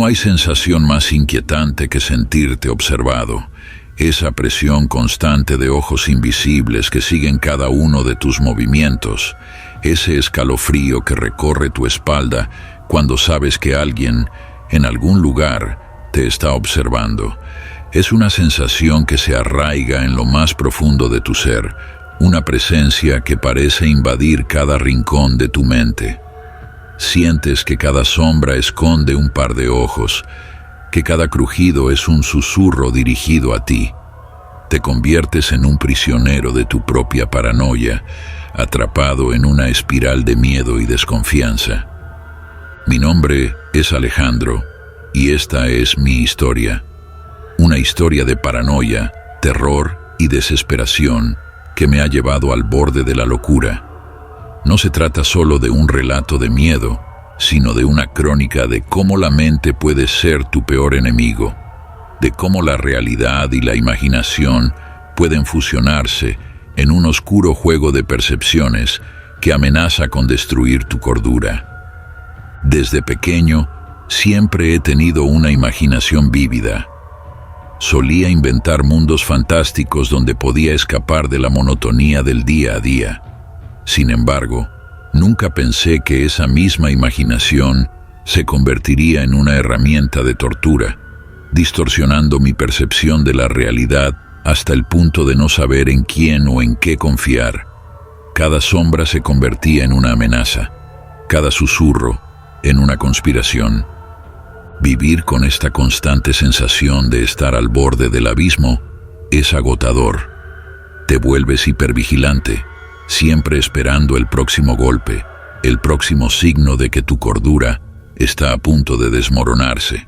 hay sensación más inquietante que sentirte observado. Esa presión constante de ojos invisibles que siguen cada uno de tus movimientos. Ese escalofrío que recorre tu espalda cuando sabes que alguien, en algún lugar, te está observando. Es una sensación que se arraiga en lo más profundo de tu ser, una presencia que parece invadir cada rincón de tu mente. Sientes que cada sombra esconde un par de ojos, que cada crujido es un susurro dirigido a ti. Te conviertes en un prisionero de tu propia paranoia, atrapado en una espiral de miedo y desconfianza. Mi nombre es Alejandro, y esta es mi historia. Una historia de paranoia, terror y desesperación que me ha llevado al borde de la locura. No se trata solo de un relato de miedo, sino de una crónica de cómo la mente puede ser tu peor enemigo, de cómo la realidad y la imaginación pueden fusionarse en un oscuro juego de percepciones que amenaza con destruir tu cordura. Desde pequeño, siempre he tenido una imaginación vívida. Solía inventar mundos fantásticos donde podía escapar de la monotonía del día a día. Sin embargo, nunca pensé que esa misma imaginación se convertiría en una herramienta de tortura, distorsionando mi percepción de la realidad hasta el punto de no saber en quién o en qué confiar. Cada sombra se convertía en una amenaza, cada susurro en una conspiración. Vivir con esta constante sensación de estar al borde del abismo es agotador. Te vuelves hipervigilante, siempre esperando el próximo golpe, el próximo signo de que tu cordura está a punto de desmoronarse.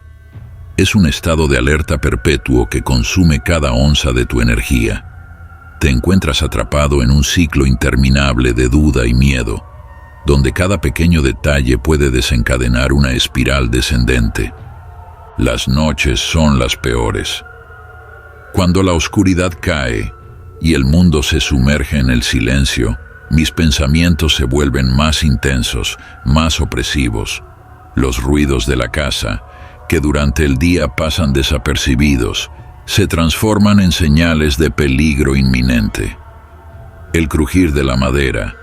Es un estado de alerta perpetuo que consume cada onza de tu energía. Te encuentras atrapado en un ciclo interminable de duda y miedo, donde cada pequeño detalle puede desencadenar una espiral descendente. Las noches son las peores. Cuando la oscuridad cae y el mundo se sumerge en el silencio, mis pensamientos se vuelven más intensos, más opresivos. Los ruidos de la casa, que durante el día pasan desapercibidos, se transforman en señales de peligro inminente. El crujir de la madera,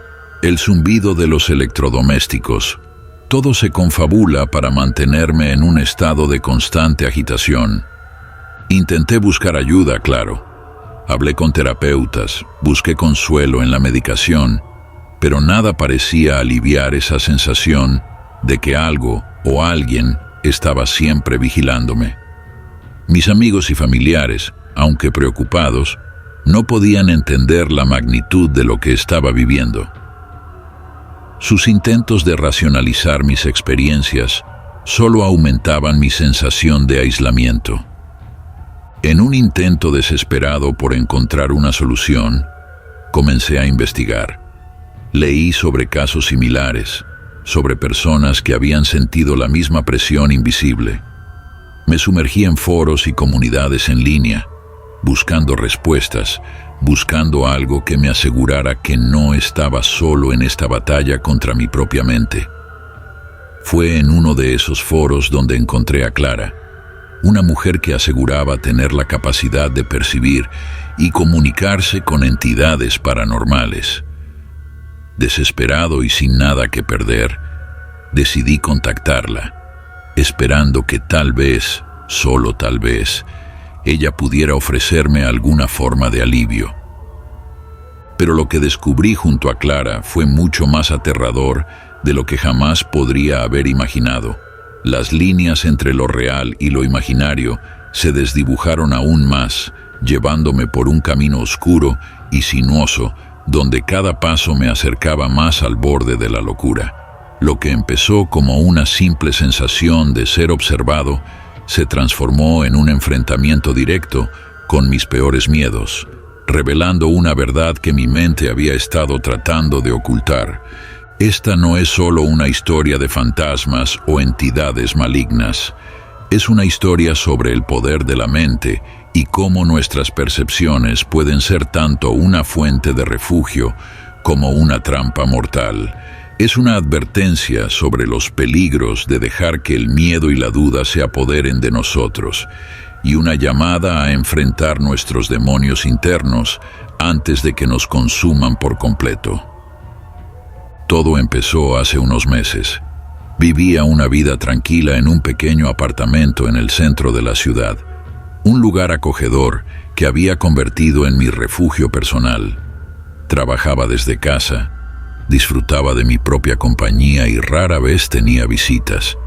el zumbido de los electrodomésticos, todo se confabula para mantenerme en un estado de constante agitación. Intenté buscar ayuda, claro. Hablé con terapeutas, busqué consuelo en la medicación, pero nada parecía aliviar esa sensación de que algo o alguien estaba siempre vigilándome. Mis amigos y familiares, aunque preocupados, no podían entender la magnitud de lo que estaba viviendo. Sus intentos de racionalizar mis experiencias solo aumentaban mi sensación de aislamiento. En un intento desesperado por encontrar una solución, comencé a investigar. Leí sobre casos similares, sobre personas que habían sentido la misma presión invisible. Me sumergí en foros y comunidades en línea, buscando respuestas, buscando algo que me asegurara que no estaba solo en esta batalla contra mi propia mente. Fue en uno de esos foros donde encontré a Clara, una mujer que aseguraba tener la capacidad de percibir y comunicarse con entidades paranormales. Desesperado y sin nada que perder, decidí contactarla, esperando que tal vez, solo tal vez, ella pudiera ofrecerme alguna forma de alivio. Pero lo que descubrí junto a Clara fue mucho más aterrador de lo que jamás podría haber imaginado. Las líneas entre lo real y lo imaginario se desdibujaron aún más, llevándome por un camino oscuro y sinuoso, donde cada paso me acercaba más al borde de la locura. Lo que empezó como una simple sensación de ser observado se transformó en un enfrentamiento directo con mis peores miedos, revelando una verdad que mi mente había estado tratando de ocultar. Esta no es solo una historia de fantasmas o entidades malignas. Es una historia sobre el poder de la mente y cómo nuestras percepciones pueden ser tanto una fuente de refugio como una trampa mortal. Es una advertencia sobre los peligros de dejar que el miedo y la duda se apoderen de nosotros, y una llamada a enfrentar nuestros demonios internos antes de que nos consuman por completo. Todo empezó hace unos meses. Vivía una vida tranquila en un pequeño apartamento en el centro de la ciudad, un lugar acogedor que había convertido en mi refugio personal. Trabajaba desde casa, disfrutaba de mi propia compañía y rara vez tenía visitas.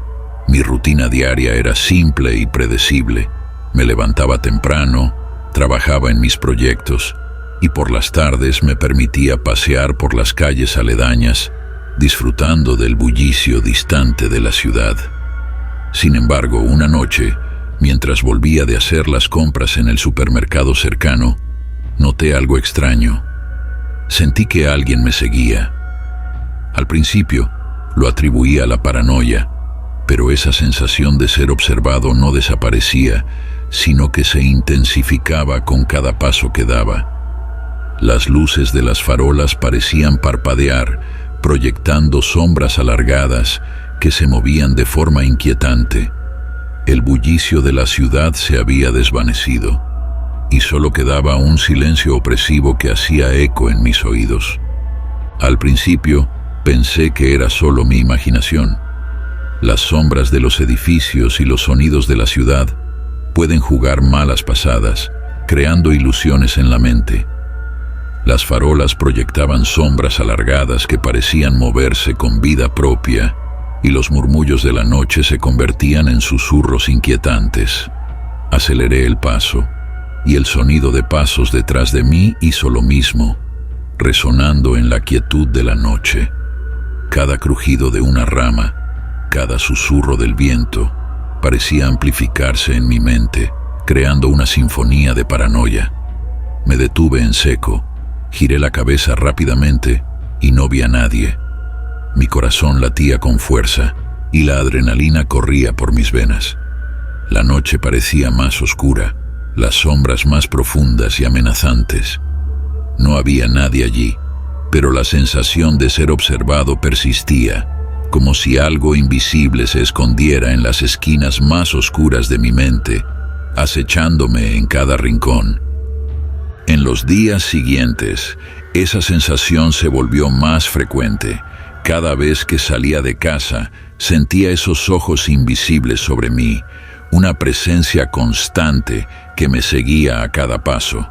Mi rutina diaria era simple y predecible. Me levantaba temprano, trabajaba en mis proyectos y por las tardes me permitía pasear por las calles aledañas, disfrutando del bullicio distante de la ciudad. Sin embargo, una noche, mientras volvía de hacer las compras en el supermercado cercano, noté algo extraño. Sentí que alguien me seguía. Al principio, lo atribuía a la paranoia, pero esa sensación de ser observado no desaparecía, sino que se intensificaba con cada paso que daba. Las luces de las farolas parecían parpadear, proyectando sombras alargadas que se movían de forma inquietante. El bullicio de la ciudad se había desvanecido, y solo quedaba un silencio opresivo que hacía eco en mis oídos. Al principio, pensé que era solo mi imaginación. Las sombras de los edificios y los sonidos de la ciudad pueden jugar malas pasadas, creando ilusiones en la mente. Las farolas proyectaban sombras alargadas que parecían moverse con vida propia, y los murmullos de la noche se convertían en susurros inquietantes. Aceleré el paso, y el sonido de pasos detrás de mí hizo lo mismo, resonando en la quietud de la noche. Cada crujido de una rama, cada susurro del viento, parecía amplificarse en mi mente, creando una sinfonía de paranoia. Me detuve en seco, giré la cabeza rápidamente y no vi a nadie. Mi corazón latía con fuerza y la adrenalina corría por mis venas. La noche parecía más oscura, las sombras más profundas y amenazantes. No había nadie allí, pero la sensación de ser observado persistía, como si algo invisible se escondiera en las esquinas más oscuras de mi mente, acechándome en cada rincón. En los días siguientes, esa sensación se volvió más frecuente. Cada vez que salía de casa, sentía esos ojos invisibles sobre mí, una presencia constante que me seguía a cada paso.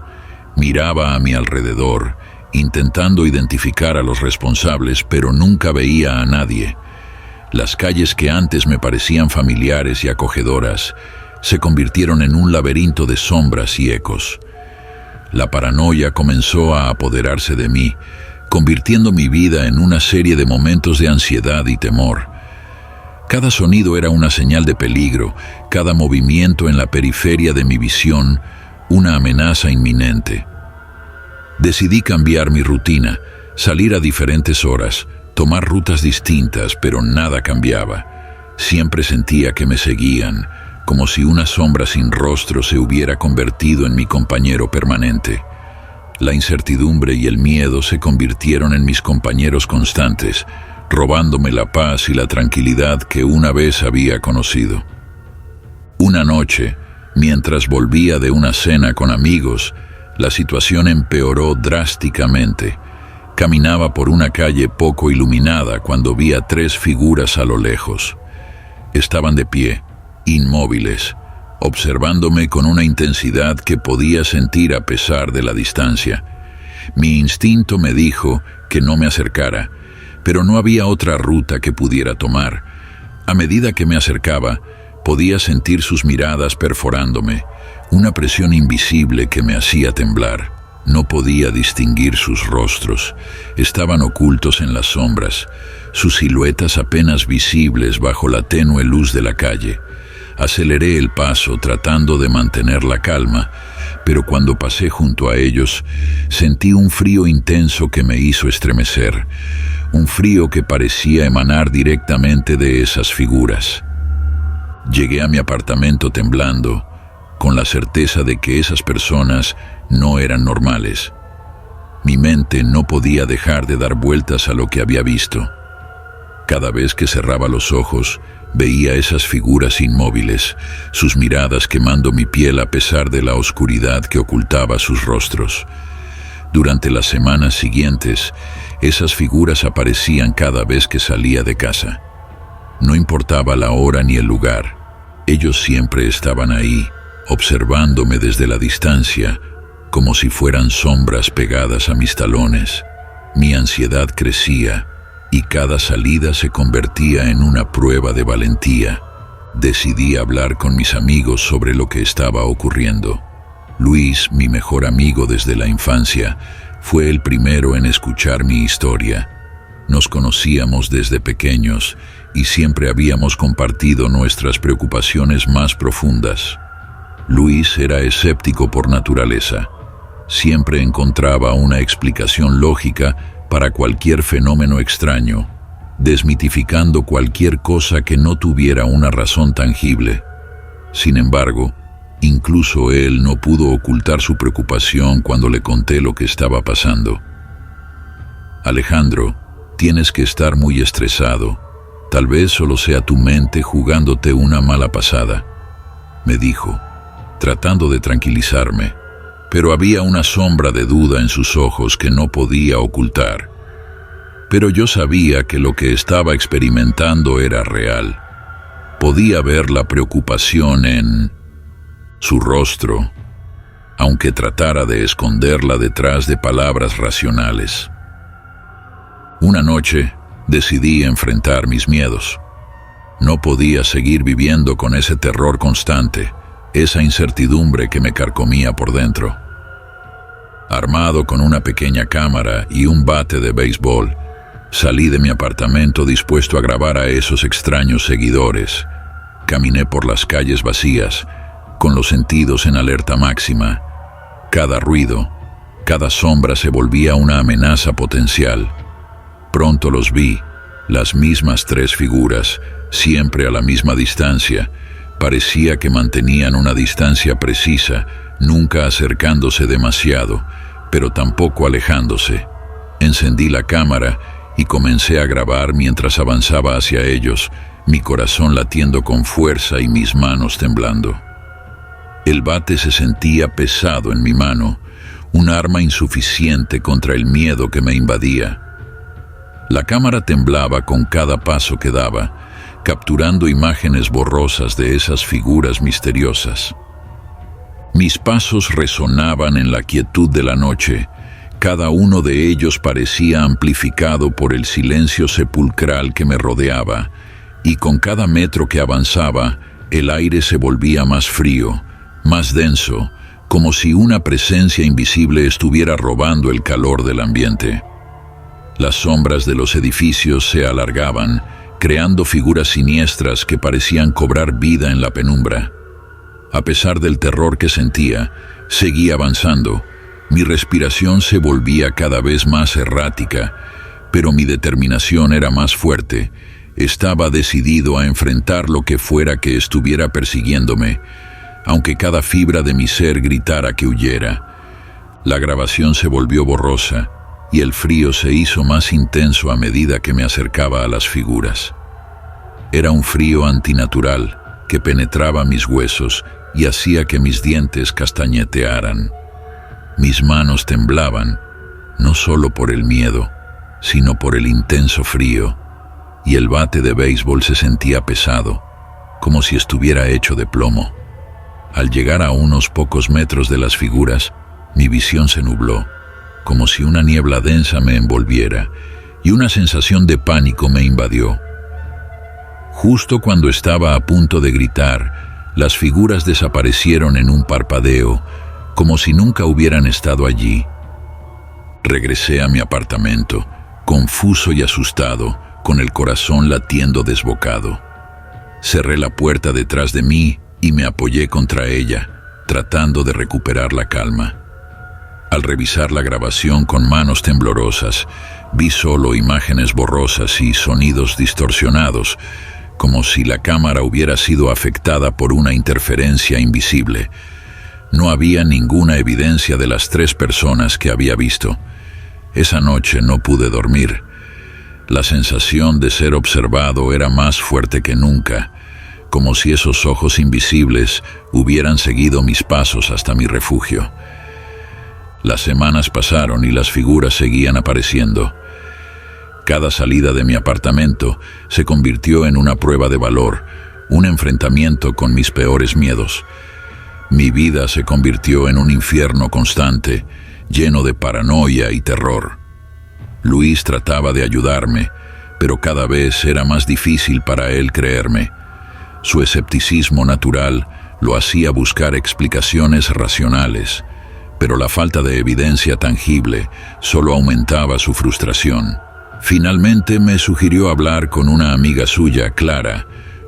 Miraba a mi alrededor, intentando identificar a los responsables, pero nunca veía a nadie. Las calles que antes me parecían familiares y acogedoras se convirtieron en un laberinto de sombras y ecos. La paranoia comenzó a apoderarse de mí, convirtiendo mi vida en una serie de momentos de ansiedad y temor. Cada sonido era una señal de peligro, cada movimiento en la periferia de mi visión, una amenaza inminente. Decidí cambiar mi rutina, salir a diferentes horas, tomar rutas distintas, pero nada cambiaba. Siempre sentía que me seguían, como si una sombra sin rostro se hubiera convertido en mi compañero permanente. La incertidumbre y el miedo se convirtieron en mis compañeros constantes, robándome la paz y la tranquilidad que una vez había conocido. Una noche, mientras volvía de una cena con amigos, la situación empeoró drásticamente. Caminaba por una calle poco iluminada cuando vi a 3 figuras a lo lejos. Estaban de pie, inmóviles, observándome con una intensidad que podía sentir a pesar de la distancia. Mi instinto me dijo que no me acercara, pero no había otra ruta que pudiera tomar. A medida que me acercaba, podía sentir sus miradas perforándome, una presión invisible que me hacía temblar. No podía distinguir sus rostros, estaban ocultos en las sombras, sus siluetas apenas visibles bajo la tenue luz de la calle. Aceleré el paso tratando de mantener la calma, pero cuando pasé junto a ellos, sentí un frío intenso que me hizo estremecer, un frío que parecía emanar directamente de esas figuras. Llegué a mi apartamento temblando, con la certeza de que esas personas no eran normales. Mi mente no podía dejar de dar vueltas a lo que había visto. Cada vez que cerraba los ojos, veía esas figuras inmóviles, sus miradas quemando mi piel a pesar de la oscuridad que ocultaba sus rostros. Durante las semanas siguientes, esas figuras aparecían cada vez que salía de casa. No importaba la hora ni el lugar, ellos siempre estaban ahí, observándome desde la distancia, como si fueran sombras pegadas a mis talones. Mi ansiedad crecía y cada salida se convertía en una prueba de valentía. Decidí hablar con mis amigos sobre lo que estaba ocurriendo. Luis, mi mejor amigo desde la infancia, fue el primero en escuchar mi historia. Nos conocíamos desde pequeños y siempre habíamos compartido nuestras preocupaciones más profundas. Luis era escéptico por naturaleza. Siempre encontraba una explicación lógica para cualquier fenómeno extraño, desmitificando cualquier cosa que no tuviera una razón tangible. Sin embargo, incluso él no pudo ocultar su preocupación cuando le conté lo que estaba pasando. Alejandro, tienes que estar muy estresado. Tal vez solo sea tu mente jugándote una mala pasada, me dijo, tratando de tranquilizarme, pero había una sombra de duda en sus ojos que no podía ocultar. Pero yo sabía que lo que estaba experimentando era real. Podía ver la preocupación en su rostro, aunque tratara de esconderla detrás de palabras racionales. Una noche decidí enfrentar mis miedos. No podía seguir viviendo con ese terror constante, esa incertidumbre que me carcomía por dentro. Armado con una pequeña cámara y un bate de béisbol, salí de mi apartamento dispuesto a grabar a esos extraños seguidores. Caminé por las calles vacías, con los sentidos en alerta máxima. Cada ruido, cada sombra se volvía una amenaza potencial. Pronto los vi, las mismas 3 figuras, siempre a la misma distancia. Parecía que mantenían una distancia precisa, nunca acercándose demasiado, pero tampoco alejándose. Encendí la cámara y comencé a grabar mientras avanzaba hacia ellos, mi corazón latiendo con fuerza y mis manos temblando. El bate se sentía pesado en mi mano, un arma insuficiente contra el miedo que me invadía. La cámara temblaba con cada paso que daba, capturando imágenes borrosas de esas figuras misteriosas. Mis pasos resonaban en la quietud de la noche. Cada uno de ellos parecía amplificado por el silencio sepulcral que me rodeaba, y con cada metro que avanzaba, el aire se volvía más frío, más denso, como si una presencia invisible estuviera robando el calor del ambiente. Las sombras de los edificios se alargaban, creando figuras siniestras que parecían cobrar vida en la penumbra. A pesar del terror que sentía, seguí avanzando. Mi respiración se volvía cada vez más errática, pero mi determinación era más fuerte. Estaba decidido a enfrentar lo que fuera que estuviera persiguiéndome, aunque cada fibra de mi ser gritara que huyera. La grabación se volvió borrosa, y el frío se hizo más intenso a medida que me acercaba a las figuras. Era un frío antinatural que penetraba mis huesos y hacía que mis dientes castañetearan. Mis manos temblaban, no solo por el miedo, sino por el intenso frío, y el bate de béisbol se sentía pesado, como si estuviera hecho de plomo. Al llegar a unos pocos metros de las figuras, mi visión se nubló, como si una niebla densa me envolviera, y una sensación de pánico me invadió. Justo cuando estaba a punto de gritar, las figuras desaparecieron en un parpadeo, como si nunca hubieran estado allí. Regresé a mi apartamento, confuso y asustado, con el corazón latiendo desbocado. Cerré la puerta detrás de mí y me apoyé contra ella, tratando de recuperar la calma. Al revisar la grabación con manos temblorosas, vi solo imágenes borrosas y sonidos distorsionados, como si la cámara hubiera sido afectada por una interferencia invisible. No había ninguna evidencia de las 3 personas que había visto. Esa noche no pude dormir. La sensación de ser observado era más fuerte que nunca, como si esos ojos invisibles hubieran seguido mis pasos hasta mi refugio. Las semanas pasaron y las figuras seguían apareciendo. Cada salida de mi apartamento se convirtió en una prueba de valor, un enfrentamiento con mis peores miedos. Mi vida se convirtió en un infierno constante, lleno de paranoia y terror. Luis trataba de ayudarme, pero cada vez era más difícil para él creerme. Su escepticismo natural lo hacía buscar explicaciones racionales, pero la falta de evidencia tangible solo aumentaba su frustración. Finalmente me sugirió hablar con una amiga suya, Clara,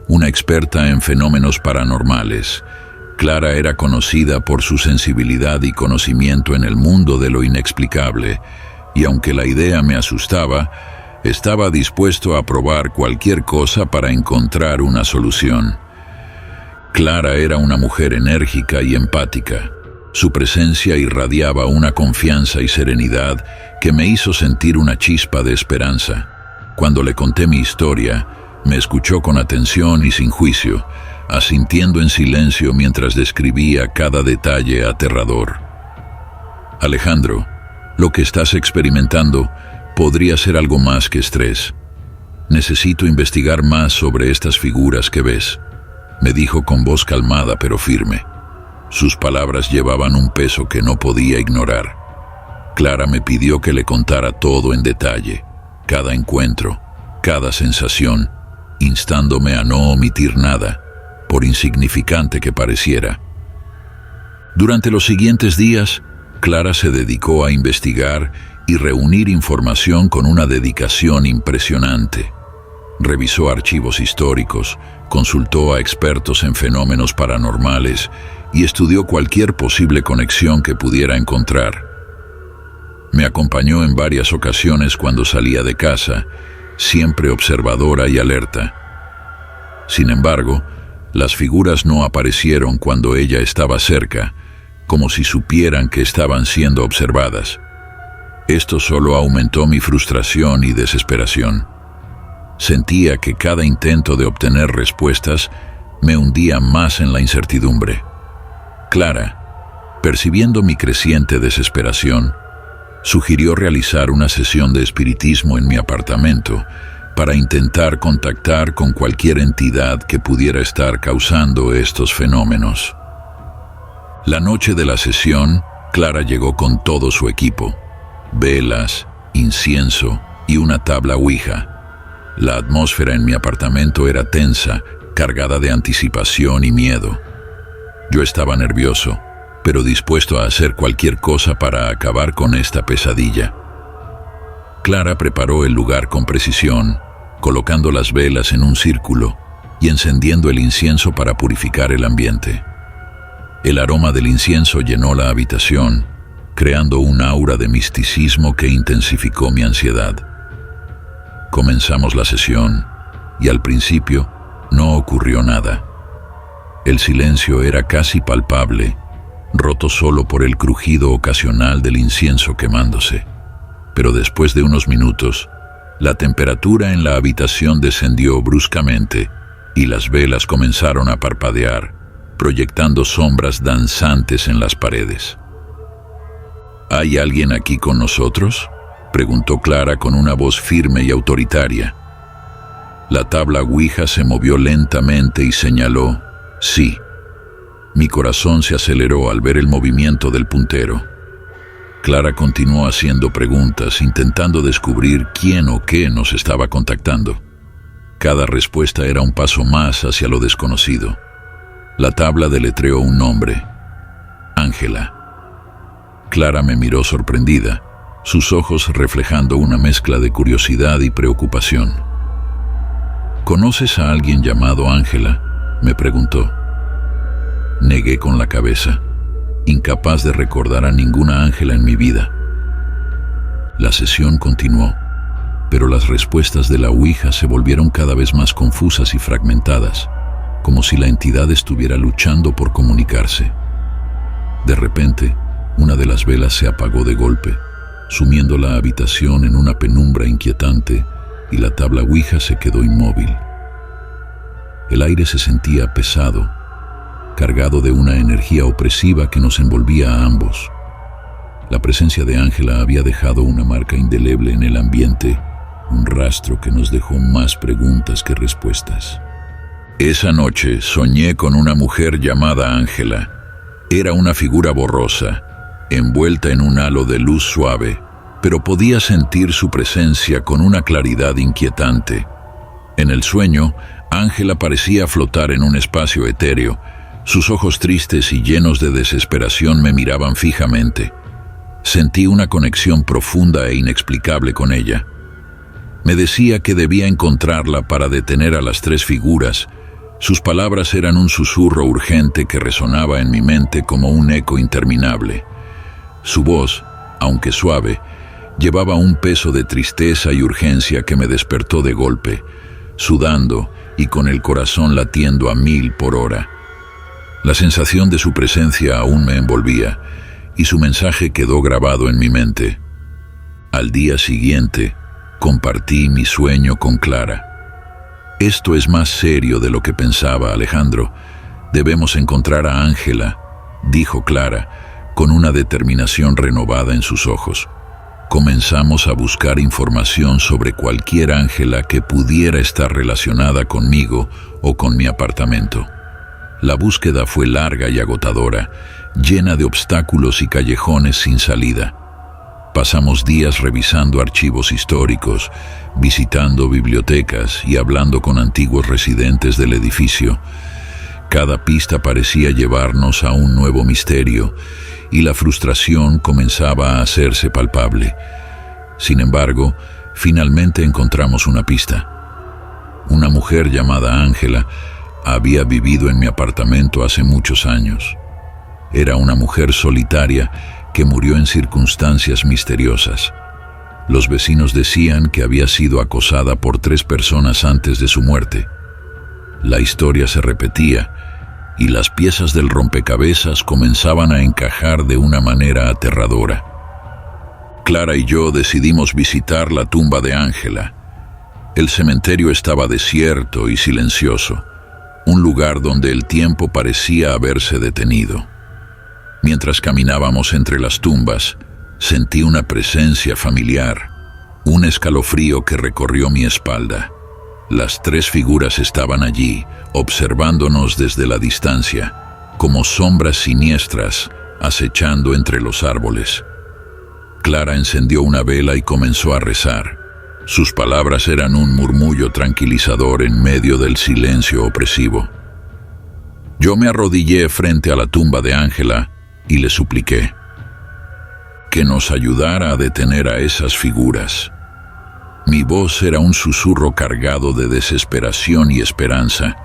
una experta en fenómenos paranormales. Clara era conocida por su sensibilidad y conocimiento en el mundo de lo inexplicable, y aunque la idea me asustaba, estaba dispuesto a probar cualquier cosa para encontrar una solución. Clara era una mujer enérgica y empática. Su presencia irradiaba una confianza y serenidad que me hizo sentir una chispa de esperanza. Cuando le conté mi historia, me escuchó con atención y sin juicio, asintiendo en silencio mientras describía cada detalle aterrador. Alejandro, lo que estás experimentando podría ser algo más que estrés. Necesito investigar más sobre estas figuras que ves, me dijo con voz calmada pero firme. Sus palabras llevaban un peso que no podía ignorar. Clara me pidió que le contara todo en detalle, cada encuentro, cada sensación, instándome a no omitir nada, por insignificante que pareciera. Durante los siguientes días, Clara se dedicó a investigar y reunir información con una dedicación impresionante. Revisó archivos históricos, consultó a expertos en fenómenos paranormales y estudió cualquier posible conexión que pudiera encontrar. Me acompañó en varias ocasiones cuando salía de casa, siempre observadora y alerta. Sin embargo, las figuras no aparecieron cuando ella estaba cerca, como si supieran que estaban siendo observadas. Esto solo aumentó mi frustración y desesperación. Sentía que cada intento de obtener respuestas me hundía más en la incertidumbre. Clara, percibiendo mi creciente desesperación, sugirió realizar una sesión de espiritismo en mi apartamento para intentar contactar con cualquier entidad que pudiera estar causando estos fenómenos. La noche de la sesión, Clara llegó con todo su equipo: velas, incienso y una tabla Ouija. La atmósfera en mi apartamento era tensa, cargada de anticipación y miedo. Yo estaba nervioso, pero dispuesto a hacer cualquier cosa para acabar con esta pesadilla. Clara preparó el lugar con precisión, colocando las velas en un círculo y encendiendo el incienso para purificar el ambiente. El aroma del incienso llenó la habitación, creando un aura de misticismo que intensificó mi ansiedad. Comenzamos la sesión, y al principio no ocurrió nada. El silencio era casi palpable, roto solo por el crujido ocasional del incienso quemándose. Pero después de unos minutos, la temperatura en la habitación descendió bruscamente y las velas comenzaron a parpadear, proyectando sombras danzantes en las paredes. ¿Hay alguien aquí con nosotros?, preguntó Clara con una voz firme y autoritaria. La tabla Ouija se movió lentamente y señaló: sí. Mi corazón se aceleró al ver el movimiento del puntero. Clara continuó haciendo preguntas, intentando descubrir quién o qué nos estaba contactando. Cada respuesta era un paso más hacia lo desconocido. La tabla deletreó un nombre: Ángela. Clara me miró sorprendida, sus ojos reflejando una mezcla de curiosidad y preocupación. ¿Conoces a alguien llamado Ángela?, me preguntó. Negué con la cabeza, incapaz de recordar a ninguna Ángela en mi vida. La sesión continuó, pero las respuestas de la Ouija se volvieron cada vez más confusas y fragmentadas, como si la entidad estuviera luchando por comunicarse. De repente, una de las velas se apagó de golpe, sumiendo la habitación en una penumbra inquietante, y la tabla Ouija se quedó inmóvil. El aire se sentía pesado, cargado de una energía opresiva que nos envolvía a ambos. La presencia de Ángela había dejado una marca indeleble en el ambiente, un rastro que nos dejó más preguntas que respuestas. Esa noche soñé con una mujer llamada Ángela. Era una figura borrosa, envuelta en un halo de luz suave, pero podía sentir su presencia con una claridad inquietante. En el sueño, Ángela parecía flotar en un espacio etéreo. Sus ojos tristes y llenos de desesperación me miraban fijamente. Sentí una conexión profunda e inexplicable con ella. Me decía que debía encontrarla para detener a las tres figuras. Sus palabras eran un susurro urgente que resonaba en mi mente como un eco interminable. Su voz, aunque suave, llevaba un peso de tristeza y urgencia que me despertó de golpe, sudando y con el corazón latiendo a 1000 por hora. La sensación de su presencia aún me envolvía, y su mensaje quedó grabado en mi mente. Al día siguiente, compartí mi sueño con Clara. «Esto es más serio de lo que pensaba, Alejandro. Debemos encontrar a Ángela», dijo Clara, con una determinación renovada en sus ojos. Comenzamos a buscar información sobre cualquier Ángela que pudiera estar relacionada conmigo o con mi apartamento. La búsqueda fue larga y agotadora, llena de obstáculos y callejones sin salida. Pasamos días revisando archivos históricos, visitando bibliotecas y hablando con antiguos residentes del edificio. Cada pista parecía llevarnos a un nuevo misterio, y la frustración comenzaba a hacerse palpable. Sin embargo, finalmente encontramos una pista. Una mujer llamada Ángela había vivido en mi apartamento hace muchos años. Era una mujer solitaria que murió en circunstancias misteriosas. Los vecinos decían que había sido acosada por 3 personas antes de su muerte. La historia se repetía, y las piezas del rompecabezas comenzaban a encajar de una manera aterradora. Clara y yo decidimos visitar la tumba de Ángela. El cementerio estaba desierto y silencioso, un lugar donde el tiempo parecía haberse detenido. Mientras caminábamos entre las tumbas, sentí una presencia familiar, un escalofrío que recorrió mi espalda. Las 3 figuras estaban allí, observándonos desde la distancia, como sombras siniestras, acechando entre los árboles. Clara encendió una vela y comenzó a rezar. Sus palabras eran un murmullo tranquilizador en medio del silencio opresivo. Yo me arrodillé frente a la tumba de Ángela y le supliqué que nos ayudara a detener a esas figuras. Mi voz era un susurro cargado de desesperación y esperanza.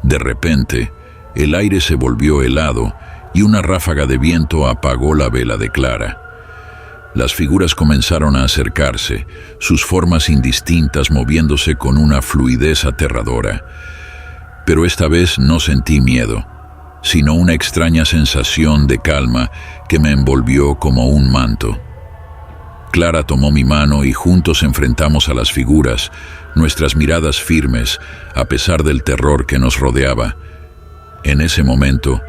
De repente, el aire se volvió helado y una ráfaga de viento apagó la vela de Clara. Las figuras comenzaron a acercarse, sus formas indistintas moviéndose con una fluidez aterradora. Pero esta vez no sentí miedo, sino una extraña sensación de calma que me envolvió como un manto. Clara tomó mi mano y juntos enfrentamos a las figuras, nuestras miradas firmes, a pesar del terror que nos rodeaba. En ese momento,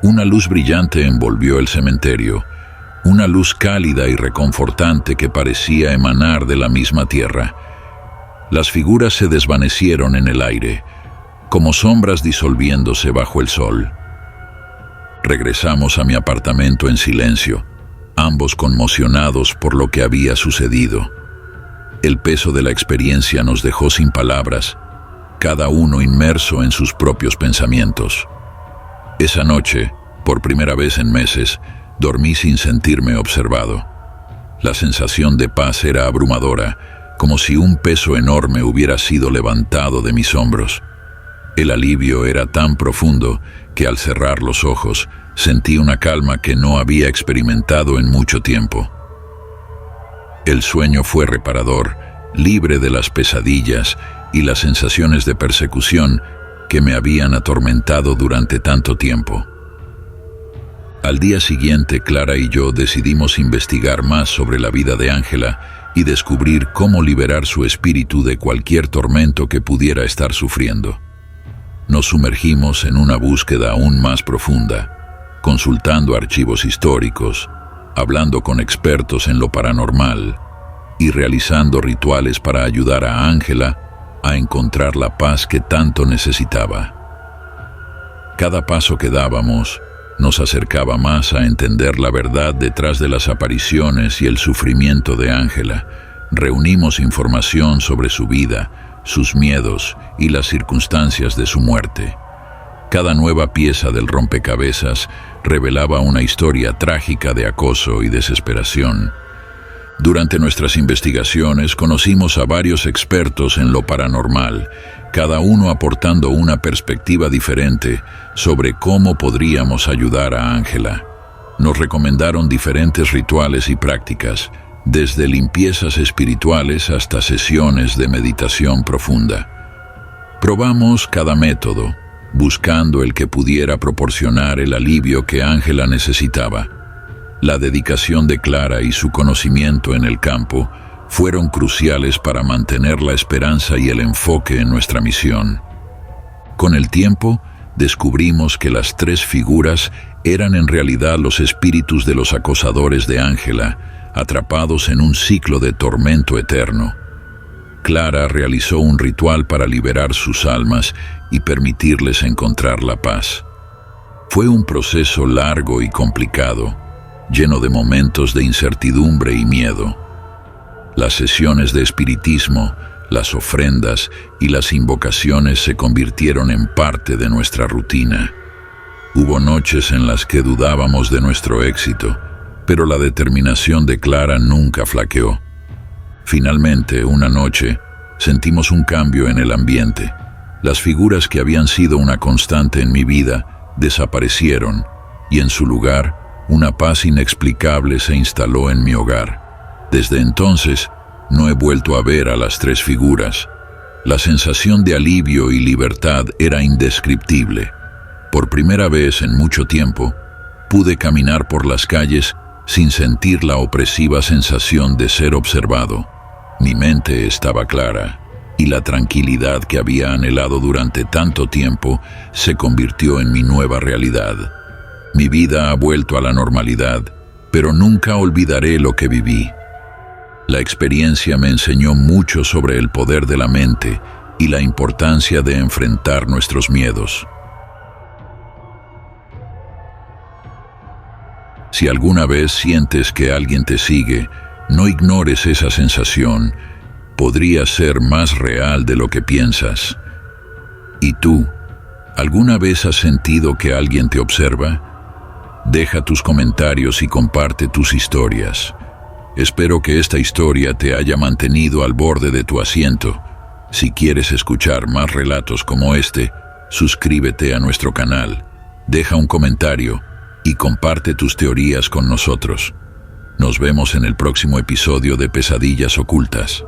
una luz brillante envolvió el cementerio, una luz cálida y reconfortante que parecía emanar de la misma tierra. Las figuras se desvanecieron en el aire, como sombras disolviéndose bajo el sol. Regresamos a mi apartamento en silencio, ambos conmocionados por lo que había sucedido. El peso de la experiencia nos dejó sin palabras, cada uno inmerso en sus propios pensamientos. Esa noche, por primera vez en meses, dormí sin sentirme observado. La sensación de paz era abrumadora, como si un peso enorme hubiera sido levantado de mis hombros. El alivio era tan profundo que al cerrar los ojos sentí una calma que no había experimentado en mucho tiempo. El sueño fue reparador, libre de las pesadillas y las sensaciones de persecución que me habían atormentado durante tanto tiempo. Al día siguiente, Clara y yo decidimos investigar más sobre la vida de Ángela y descubrir cómo liberar su espíritu de cualquier tormento que pudiera estar sufriendo. Nos sumergimos en una búsqueda aún más profunda, consultando archivos históricos, hablando con expertos en lo paranormal y realizando rituales para ayudar a Ángela a encontrar la paz que tanto necesitaba. Cada paso que dábamos nos acercaba más a entender la verdad detrás de las apariciones y el sufrimiento de Ángela. Reunimos información sobre su vida, sus miedos y las circunstancias de su muerte. Cada nueva pieza del rompecabezas revelaba una historia trágica de acoso y desesperación. Durante nuestras investigaciones conocimos a varios expertos en lo paranormal, cada uno aportando una perspectiva diferente sobre cómo podríamos ayudar a Ángela. Nos recomendaron diferentes rituales y prácticas, desde limpiezas espirituales hasta sesiones de meditación profunda. Probamos cada método, buscando el que pudiera proporcionar el alivio que Ángela necesitaba. La dedicación de Clara y su conocimiento en el campo fueron cruciales para mantener la esperanza y el enfoque en nuestra misión. Con el tiempo, descubrimos que las 3 figuras eran en realidad los espíritus de los acosadores de Ángela, atrapados en un ciclo de tormento eterno. Clara realizó un ritual para liberar sus almas y permitirles encontrar la paz. Fue un proceso largo y complicado, lleno de momentos de incertidumbre y miedo. Las sesiones de espiritismo, las ofrendas y las invocaciones se convirtieron en parte de nuestra rutina. Hubo noches en las que dudábamos de nuestro éxito, pero la determinación de Clara nunca flaqueó. Finalmente, una noche, sentimos un cambio en el ambiente. Las figuras que habían sido una constante en mi vida desaparecieron y en su lugar, una paz inexplicable se instaló en mi hogar. Desde entonces, no he vuelto a ver a las 3 figuras. La sensación de alivio y libertad era indescriptible. Por primera vez en mucho tiempo, pude caminar por las calles sin sentir la opresiva sensación de ser observado. Mi mente estaba clara, y la tranquilidad que había anhelado durante tanto tiempo se convirtió en mi nueva realidad. Mi vida ha vuelto a la normalidad, pero nunca olvidaré lo que viví. La experiencia me enseñó mucho sobre el poder de la mente y la importancia de enfrentar nuestros miedos. Si alguna vez sientes que alguien te sigue, no ignores esa sensación. Podría ser más real de lo que piensas. ¿Y tú? ¿Alguna vez has sentido que alguien te observa? Deja tus comentarios y comparte tus historias. Espero que esta historia te haya mantenido al borde de tu asiento. Si quieres escuchar más relatos como este, suscríbete a nuestro canal, deja un comentario y comparte tus teorías con nosotros. Nos vemos en el próximo episodio de Pesadillas Ocultas.